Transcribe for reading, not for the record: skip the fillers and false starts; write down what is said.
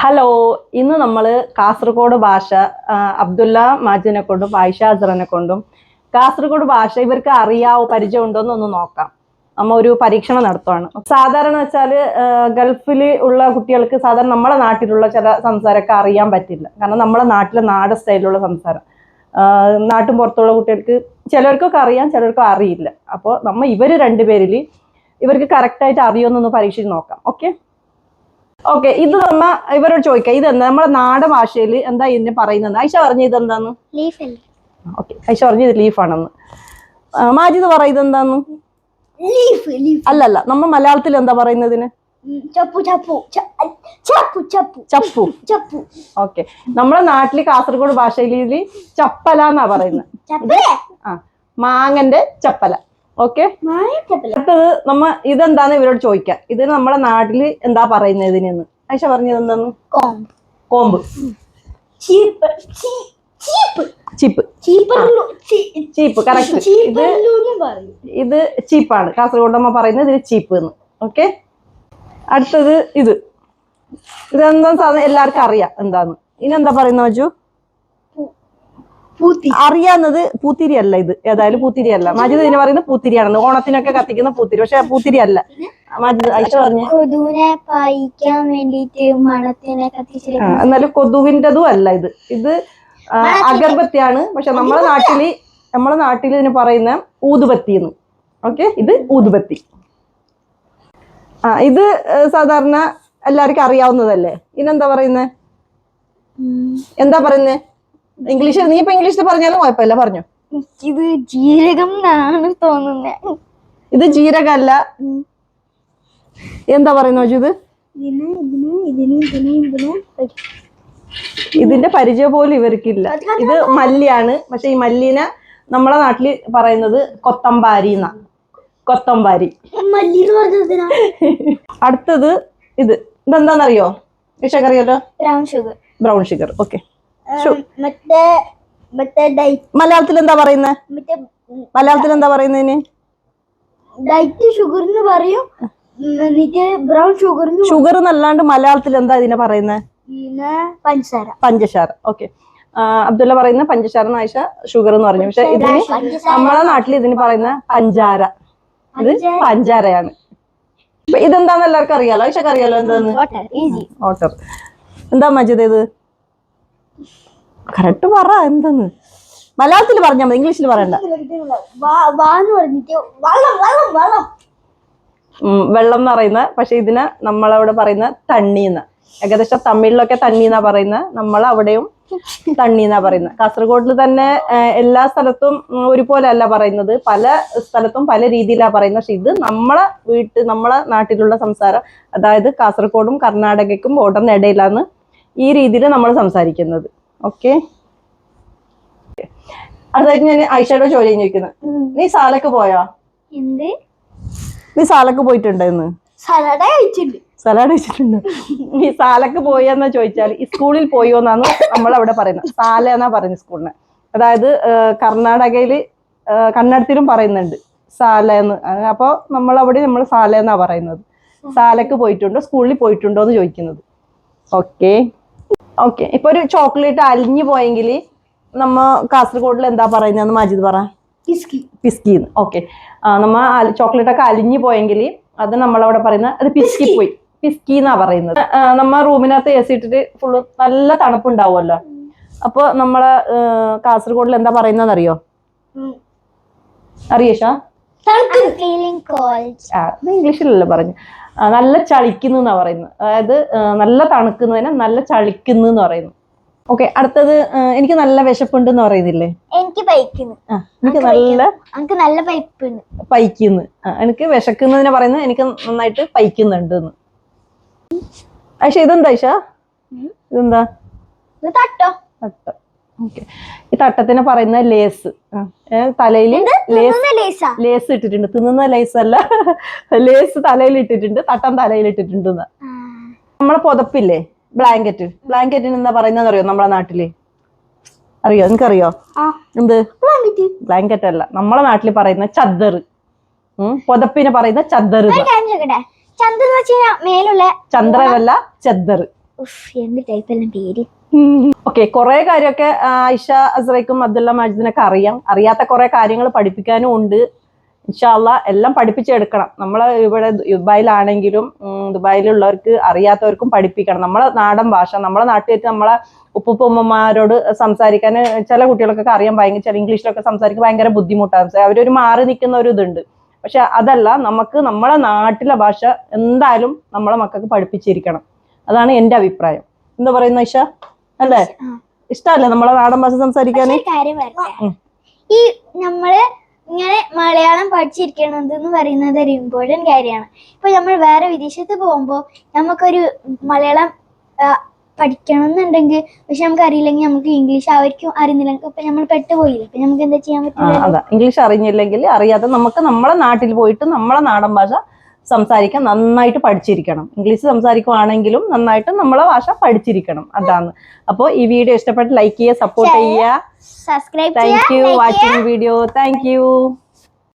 Hello, ഇന്ന് നമ്മൾ കാസർഗോഡ് ഭാഷ അബ്ദുള്ള മാജിനെ കൊണ്ടും ആയിഷ അസറിനെ കൊണ്ടും കാസർഗോഡ് ഭാഷ ഇവർക്ക് അറിയാവോ പരിചയം ഉണ്ടോ എന്നൊന്ന് നോക്കാം. നമ്മ ഒരു പരീക്ഷണം നടത്തുവാണ്. സാധാരണ വെച്ചാൽ ഗൾഫിൽ ഉള്ള കുട്ടികൾക്ക് സാധാരണ നമ്മളെ നാട്ടിലുള്ള ചില സംസാരമൊക്കെ അറിയാൻ പറ്റില്ല. കാരണം നമ്മളെ നാട്ടിലെ നാടൻ സ്റ്റൈലിലുള്ള സംസാരം നാട്ടും പുറത്തുള്ള കുട്ടികൾക്ക് ചിലർക്കൊക്കെ അറിയാം, ചിലർക്കും അറിയില്ല. അപ്പോൾ നമ്മൾ ഇവർ രണ്ടുപേരിൽ ഇവർക്ക് കറക്റ്റായിട്ട് അറിയുമെന്നൊന്ന് പരീക്ഷിച്ച് നോക്കാം. ഓക്കെ, ഇത് നമ്മ ഇവരോട് ചോദിക്കാം, ഇതെന്താ നമ്മളെ നാടൻ ഭാഷയിൽ എന്താ ഇതിനെ പറയുന്നത്? ഐഷ പറഞ്ഞു ഇതെന്താന്ന്. ഓക്കെ, ഐഷ പറഞ്ഞു ഇത് ലീഫാണെന്ന്. മാജിദ് പറ ഇതെന്താന്ന്. അല്ലല്ല, നമ്മ മലയാളത്തിൽ എന്താ പറയുന്നതിന്? ചപ്പു. ഓക്കെ, നമ്മളെ നാട്ടില് കാസർഗോഡ് ഭാഷയിൽ ചപ്പല എന്നാ പറയുന്നത്. മാങ്ങന്റെ ചപ്പല. ഓക്കെ, അടുത്തത് നമ്മ ഇതെന്താന്ന് ഇവരോട് ചോദിക്കാം, ഇത് നമ്മുടെ നാട്ടില് എന്താ പറയുന്നത് ഇതിനെന്ന്. ഐഷ പറഞ്ഞത് എന്താന്ന്? കോമ്പ്. ചീപ്പ് കറക്റ്റ്. ഇത് ചീപ്പാണ്. കാസർഗോഡ് നമ്മ പറയുന്നത് ഇതിന് ചീപ്പ് എന്ന്. ഓക്കെ, അടുത്തത് ഇതെന്താ സാധനം എല്ലാവർക്കും അറിയാം എന്താന്ന്. ഇനെന്താ പറയുന്ന മജു? അറിയാവുന്നത് പൂത്തിരി അല്ല. ഇത് ഏതായാലും പൂത്തിരി അല്ല. മജിദ് ഇതിന് പറയുന്നത് പൂത്തിരിയാണെന്ന്. ഓണത്തിനൊക്കെ കത്തിക്കുന്ന പൂത്തിരി, പക്ഷെ പൂത്തിരി അല്ല. മജിദ് ഐഷ പറഞ്ഞു എന്നാലും കൊതുകിൻ്റെതും അല്ല. ഇത് അഗർബത്തിയാണ്, പക്ഷെ നമ്മളെ നാട്ടിൽ ഇതിന് പറയുന്ന ഊതുബത്തി എന്ന്. ഓക്കെ, ഇത് ഊതുബത്തി. ഇത് സാധാരണ എല്ലാവർക്കും അറിയാവുന്നതല്ലേ. ഇനെന്താ പറയുന്നേ? എന്താ പറയുന്നേ ഇംഗ്ലീഷിൽ? നീ ഇപ്പൊ ഇംഗ്ലീഷിൽ പറഞ്ഞാലും കുഴപ്പമില്ല, പറഞ്ഞു. ഇത് ജീരകം എന്നാണ് തോന്നുന്നത്. ഇത് ജീരകല്ല. എന്താ പറയുന്ന ഇത്? ഇതിന്റെ പരിചയം പോലും ഇവർക്കില്ല. ഇത് മല്ലിയാണ്, പക്ഷെ ഈ മല്ലിനെ നമ്മളെ നാട്ടില് പറയുന്നത് കൊത്തമ്പാരി. അടുത്തത് ഇതെന്താന്നറിയോ? ഇഷക്കറിയാലോ, ബ്രൗൺ ഷുഗർ. ഓക്കെ, മലയാളത്തിൽ എന്താ പറയുന്നത്? ഷുഗർ എന്നല്ലാണ്ട് മലയാളത്തിൽ എന്താ ഇതിനെ പറയുന്നത്? പഞ്ചസാര. ഓക്കെ, അബ്ദുള്ള പറയുന്ന പഞ്ചസാര, ആയിഷ ഷുഗർ എന്ന് പറഞ്ഞു. പക്ഷെ ഇതിന് നമ്മളെ നാട്ടിൽ ഇതിന് പറയുന്ന പഞ്ചാര. ഇത് പഞ്ചാരയാണ്. ഇതെന്താന്ന് എല്ലാവർക്കും അറിയാലോ. ആയിഷക്ക് അറിയാലോ എന്താന്ന്? വാട്ടർ. എന്താ മജിദ് ഇത്? കറക്റ്റ് പറ എന്തെന്ന്. മലയാളത്തിൽ പറഞ്ഞാൽ മതി, ഇംഗ്ലീഷിൽ പറയണ്ട. വെള്ളം എന്ന് പറയുന്ന, പക്ഷെ ഇതിനെ നമ്മളവിടെ പറയുന്ന തണ്ണീന്ന. ഏകദേശം തമിഴിലൊക്കെ തണ്ണീന്നാ പറയുന്നത്, നമ്മളവിടെയും തണ്ണീന്നാ പറയുന്നത്. കാസർഗോഡിൽ തന്നെ എല്ലാ സ്ഥലത്തും ഒരുപോലെ അല്ല പറയുന്നത്, പല സ്ഥലത്തും പല രീതിയിലാണ് പറയുന്നത്. പക്ഷെ ഇത് നമ്മളെ നാട്ടിലുള്ള സംസാരം, അതായത് കാസർഗോഡും കർണാടകയ്ക്കും ബോർഡറിന് ഇടയിലാണ് ഈ രീതിയിൽ നമ്മൾ സംസാരിക്കുന്നത്. ഓക്കെ, അതായത് ഞാൻ ആയിഷയോട് ചോദ്യം ചോദിക്കുന്നത്, നീ സാലക്ക് പോയോ? നീ സാലക്ക് പോയിട്ടുണ്ടെന്ന്? സലാഡ് കഴിച്ചിട്ടുണ്ട്. നീ സാലക്ക് പോയെന്നാ ചോദിച്ചാൽ ഈ സ്കൂളിൽ പോയോന്നാണ് നമ്മളവിടെ പറയുന്നത്. സാല എന്നാ പറയുന്നത് സ്കൂളിനെ. അതായത് കർണാടകയില് കന്നഡത്തിലും പറയുന്നുണ്ട് സാല എന്ന്. അപ്പൊ നമ്മളവിടെ നമ്മൾ സാല എന്നാ പറയുന്നത്. സാലക്ക് പോയിട്ടുണ്ടോ, സ്കൂളിൽ പോയിട്ടുണ്ടോ എന്ന് ചോദിക്കുന്നത്. ഓക്കെ, ഇപ്പൊ ഒരു ചോക്ലേറ്റ് അലിഞ്ഞു പോയെങ്കിൽ നമ്മ കാസർഗോഡിൽ എന്താ പറയുന്നതെന്ന് മജിദ് പറ. പിസ്കിന്ന്. ഓക്കെ, നമ്മ ചോക്ലേറ്റ് ഒക്കെ അലിഞ്ഞു പോയെങ്കിൽ അത് നമ്മളവിടെ പറയുന്ന അത് പിസ്കി എന്നാ പറയുന്നത്. നമ്മ റൂമിനകത്ത് AC ഇട്ടിട്ട് ഫുള്ള് നല്ല തണുപ്പുണ്ടാവുമല്ലോ. അപ്പൊ നമ്മളെ കാസർഗോഡിൽ എന്താ പറയുന്നതെന്ന് അറിയോ? അറിയേഷാ? ഇംഗ്ലീഷിലല്ലേ പറഞ്ഞു. നല്ല ചളിക്കുന്നു എന്നാ പറയുന്നത്. അതായത് നല്ല തണുക്കുന്നതിനെ നല്ല ചളിക്കുന്നു എന്ന് പറയുന്നു. ഓക്കെ, അടുത്തത് എനിക്ക് നല്ല വിശപ്പുണ്ട് എന്ന് പറയുന്നില്ലേ? എനിക്ക് നല്ല പൈക്കുന്നു. എനിക്ക് വിശക്കുന്നതിനെ പറയുന്നത് എനിക്ക് നന്നായിട്ട് പൈക്കുന്നുണ്ട് എന്ന്. ഐഷ ഇതെന്താ? ഐഷ ഇതെന്താ? തട്ടം. ഓക്കെ, ഈ തട്ടത്തിനെ പറയുന്ന ലേസ്. തലയിൽ ലേസ് ഇട്ടിട്ടുണ്ട്. തിന്നുന്ന ലേസ് അല്ല, ലേസ് തലയിൽ ഇട്ടിട്ടുണ്ട്, തട്ടം തലയിൽ ഇട്ടിട്ടുണ്ട്. നമ്മളെ പുതപ്പില്ലേ, ബ്ലാങ്കറ്റിന് എന്താ പറയുന്നതെന്ന് അറിയോ നമ്മളെ നാട്ടില്? അറിയോ? നിനക്കറിയോ? എന്ത്? ബ്ലാങ്കറ്റ് അല്ല, നമ്മളെ നാട്ടിൽ പറയുന്ന ചദ്ദർ. പുതപ്പിന് പറയുന്ന ചദ്ദർ. ചന്ദ്രനല്ല, ചദ്ദർ. എന്ത് ടൈപ്പ് എല്ലാം പേര്. ഓക്കെ, കുറെ കാര്യമൊക്കെ ആയിഷ അസ്രയ്ക്കും അബ്ദുള്ള മാജിദിനൊക്കെ അറിയാം. അറിയാത്ത കുറെ കാര്യങ്ങൾ പഠിപ്പിക്കാനും ഉണ്ട്. ഇൻഷാ അള്ളാ എല്ലാം പഠിപ്പിച്ചെടുക്കണം. നമ്മളെ ഇവിടെ ദുബായിലാണെങ്കിലും ദുബായിലുള്ളവർക്ക് അറിയാത്തവർക്കും പഠിപ്പിക്കണം. നമ്മളെ നാടൻ ഭാഷ, നമ്മളെ നാട്ടിൽ വെച്ച് നമ്മളെ ഉപ്പുപ്പമ്മമാരോട് സംസാരിക്കാൻ ചില കുട്ടികൾക്കൊക്കെ അറിയാൻ ചില ഇംഗ്ലീഷിലൊക്കെ സംസാരിക്കാൻ ഭയങ്കര ബുദ്ധിമുട്ടാണ്. അവരൊരു മാറി നിൽക്കുന്ന ഒരു ഇതുണ്ട്. പക്ഷെ അതല്ല, നമുക്ക് നമ്മളെ നാട്ടിലെ ഭാഷ എന്തായാലും നമ്മളെ മക്കൾക്ക് പഠിപ്പിച്ചിരിക്കണം. അതാണ് എൻ്റെ അഭിപ്രായം. എന്താ പറയുന്ന ഇഷ? അല്ലേ? ഇഷ്ടമല്ലേ നമ്മളെ നാടൻ ഭാഷ സംസാരിക്കാൻ? ഈ നമ്മള് ഇങ്ങനെ മലയാളം പഠിച്ചിരിക്കണത് എന്ന് പറയുന്നത് ഒരു ഇമ്പോർട്ടന്റ് കാര്യമാണ്. ഇപ്പൊ നമ്മൾ വേറെ വിദേശത്ത് പോകുമ്പോ നമുക്കൊരു മലയാളം പഠിക്കണം എന്നുണ്ടെങ്കിൽ, പക്ഷെ നമുക്ക് അറിയില്ലെങ്കിൽ നമുക്ക് ഇംഗ്ലീഷ് അവർക്കും അറിയുന്നില്ലെങ്കിൽ അപ്പൊ നമ്മൾ പെട്ടുപോയില്ല. അപ്പൊ നമുക്ക് എന്താ ചെയ്യാൻ പറ്റില്ല? അതാ, ഇംഗ്ലീഷ് അറിഞ്ഞില്ലെങ്കിൽ അറിയാതെ നമുക്ക് നമ്മളെ നാട്ടിൽ പോയിട്ട് നമ്മളെ നാടൻ ഭാഷ സംസാരിക്കാൻ നന്നായിട്ട് പഠിച്ചിരിക്കണം. ഇംഗ്ലീഷ് സംസാരിക്കുവാണെങ്കിലും നന്നായിട്ട് നമ്മളെ ഭാഷ പഠിച്ചിരിക്കണം. അതാണ്. അപ്പോൾ ഈ വീഡിയോ ഇഷ്ടപ്പെട്ട് ലൈക്ക് ചെയ്യുക, സപ്പോർട്ട് ചെയ്യുക. Subscribe thank you watching video. Thank you.